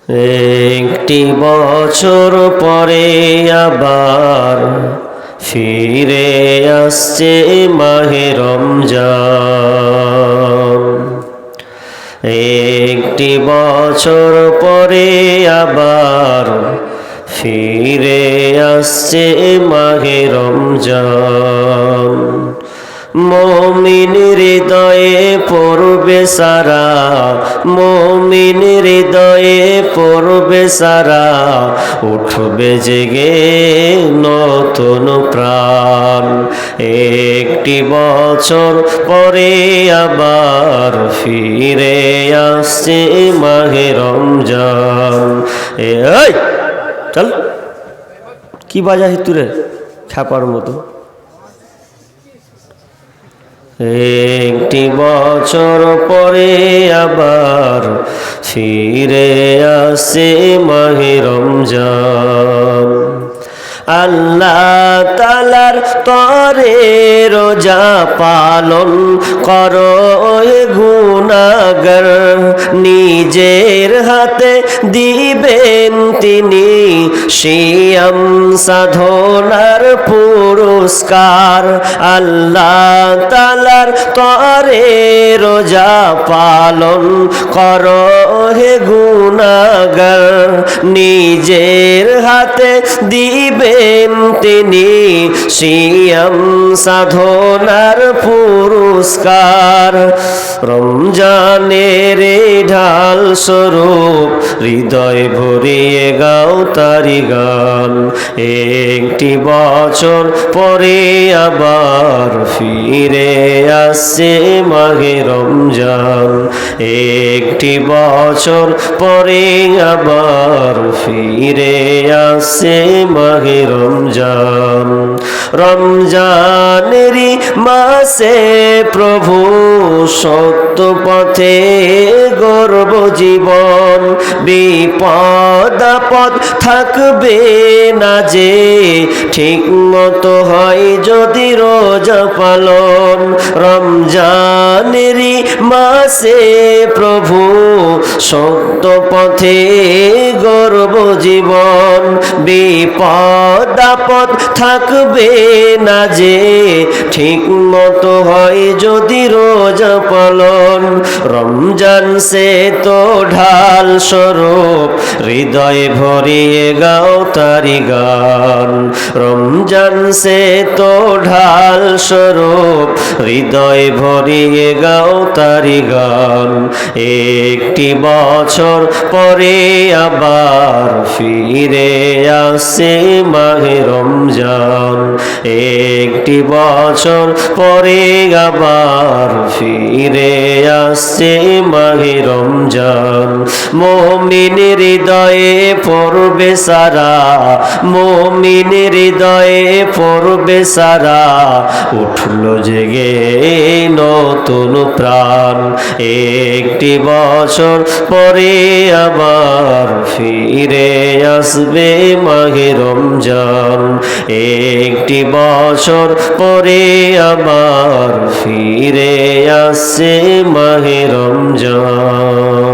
একটি বছর পরে আবার ফিরে আসছে মাহে রমজান। একটি বছর পরে আবার ফিরে আসছে মাহে রমজান। মুমিন হৃদয়ে পড়বে সারা, মুমিন হৃদয়ে পড়বে সারা, উঠবে জেগে নতুন প্রাণ। একটি বছর পরে আবার ফিরে আসছে মাহে রমজান। এই চল, কি বাজা হিতুরে খ্যাপার মতো। একটি বছর পরে আবার ফিরে আসে মাহে রমজান। আল্লাহ তাআলার তরে রোজা পালন করো গুনাহগার, নিজের হাতে দিবেন তিনি সিয়াম সাধনার পুরস্কার। আল্লাহ তাআলার তরে রোজা পালন করো হে গুনাহগার, নিজের হাতে দিবেন তিনি সিয়াম সাধনার পুরস্কার। রমজানের ঢাল স্বরূপ হৃদয় ভরিয়ে গাও তারি গান। একটি বছর পরে আবার ফিরে আসছে মাহে রমজান। একটি বছর পরে আবার ফিরে আসছে মাহে রমজান। রমজানেরই মাসে প্রভু সত্য পথে গর্ব জীবন, বিপদ আপদ থাকবে না যে ঠিক মতো হয় যদি রোজা পালন। রমজানেরই মাসে প্রভু সত্য পথে গর্ব জীবন, বিপদ আপদ থাকবে না যে ঠিক মতো হয় যদি রোজা পালন। রমজান সে তো ঢাল স্বরূপ হৃদয় ভরিয়ে গাও তারি গান। রমজান সে তো ঢাল স্বরূপ হৃদয় ভরিয়ে গাও তারি গান। একটি বছর পরে আবার ফিরে আসে মাহে রমজান। একটি বছর পরে আবার ফিরে আসছে মাহে রমজান। মুমিন হৃদয়ে পড়বে সারা, মুমিন হৃদয়ে পড়বে সারা, উঠলো জেগে নতুন প্রাণ। একটি বছর পরে আবার ফিরে আসবে মাহে রমজান। একটি বছর পরে আবার ফিরে আসছে মাহে রমজান।